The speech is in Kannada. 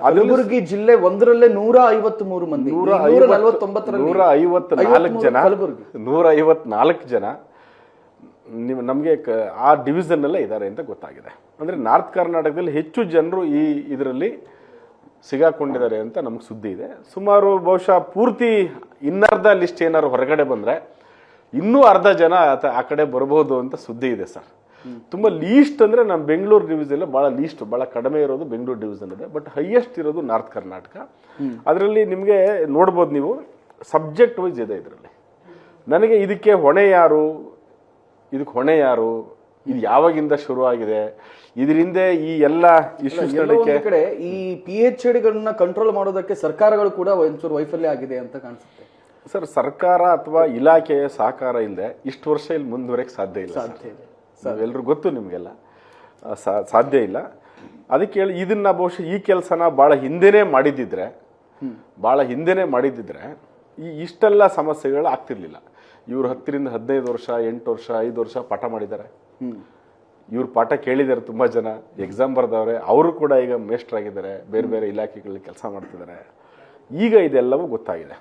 ಕಲಬುರಗಿ ಜಿಲ್ಲೆ ಒಂದರಲ್ಲೇ 153 ಮಂದಿ, 154 ಜನ, 154 ಜನ ನಮಗೆ ಆ ಡಿವಿಷನ್ ಅಲ್ಲೇ ಇದ್ದಾರೆ ಅಂತ ಗೊತ್ತಾಗಿದೆ. ಅಂದ್ರೆ ನಾರ್ತ್ ಕರ್ನಾಟಕದಲ್ಲಿ ಹೆಚ್ಚು ಜನರು ಈ ಇದರಲ್ಲಿ ಸಿಗಾಕೊಂಡಿದ್ದಾರೆ ಅಂತ ನಮ್ಗೆ ಸುದ್ದಿ ಇದೆ. ಸುಮಾರು ಬಹುಶಃ ಪೂರ್ತಿ ಇನ್ನರ್ಧ ಲಿಸ್ಟ್ ಏನಾದ್ರು ಹೊರಗಡೆ ಬಂದ್ರೆ ಇನ್ನೂ ಅರ್ಧ ಜನ ಆ ಕಡೆ ಬರಬಹುದು ಅಂತ ಸುದ್ದಿ ಇದೆ ಸರ್. ತುಂಬಾ ಲೀಸ್ಟ್ ಅಂದ್ರೆ ನಮ್ಮ ಬೆಂಗಳೂರು ಡಿವಿಷನ್ ಬಹಳ ಕಡಿಮೆ ಇರೋದು ಬೆಂಗಳೂರು ಡಿವಿಷನ್ ಇದೆ, ಬಟ್ ಹೈಯೆಸ್ಟ್ ಇರೋದು ನಾರ್ತ್ ಕರ್ನಾಟಕ. ಅದರಲ್ಲಿ ನಿಮಗೆ ನೋಡ್ಬೋದು ನೀವು, ಸಬ್ಜೆಕ್ಟ್ ವೈಸ್ ಇದೆ ಇದರಲ್ಲಿ. ನನಗೆ ಇದಕ್ಕೆ ಹೊಣೆ ಯಾರು, ಇದು ಯಾವಾಗಿಂದ ಶುರು ಆಗಿದೆ, ಇದರಿಂದ ಈ ಎಲ್ಲ ಇಶ್ಯೂಸ್ ಕಡೆ ಈ PhDಗಳನ್ನ ಕಂಟ್ರೋಲ್ ಮಾಡೋದಕ್ಕೆ ಸರ್ಕಾರಗಳು ಕೂಡ ಒಂಚೂರು ವೈಫಲ್ಯ ಆಗಿದೆ ಅಂತ ಕಾಣಿಸುತ್ತೆ ಸರ್. ಸರ್ಕಾರ ಅಥವಾ ಇಲಾಖೆಯ ಸಹಕಾರ ಇಲ್ಲದೆ ಇಷ್ಟು ವರ್ಷ ಇಲ್ಲಿ ಮುಂದುವರೆಯಕ್ಕೆ ಸಾಧ್ಯ ಇಲ್ಲ. ಎಲ್ರಿಗೂ ಗೊತ್ತು, ನಿಮಗೆಲ್ಲ ಸಾಧ್ಯ ಇಲ್ಲ. ಅದಕ್ಕೆ ಹೇಳಿ ಇದನ್ನ ಬಹುಶಃ ಈ ಕೆಲಸನ ಭಾಳ ಹಿಂದೆನೇ ಮಾಡಿದ್ದಿದ್ರೆ ಇಷ್ಟೆಲ್ಲ ಸಮಸ್ಯೆಗಳು ಆಗ್ತಿರ್ಲಿಲ್ಲ. ಇವ್ರು 10 ರಿಂದ 15 ವರ್ಷ, 8 ವರ್ಷ, 5 ವರ್ಷ ಪಾಠ ಮಾಡಿದ್ದಾರೆ. ಇವ್ರು ಪಾಠ ಕೇಳಿದ್ದಾರೆ, ತುಂಬಾ ಜನ ಎಕ್ಸಾಮ್ ಬರ್ದವ್ರೆ, ಅವರು ಕೂಡ ಈಗ ಮೇಸ್ಟ್ರಾಗಿದ್ದಾರೆ, ಬೇರೆ ಬೇರೆ ಇಲಾಖೆಗಳಲ್ಲಿ ಕೆಲಸ ಮಾಡ್ತಿದ್ದಾರೆ. ಈಗ ಇದೆಲ್ಲವೂ ಗೊತ್ತಾಗಿದೆ.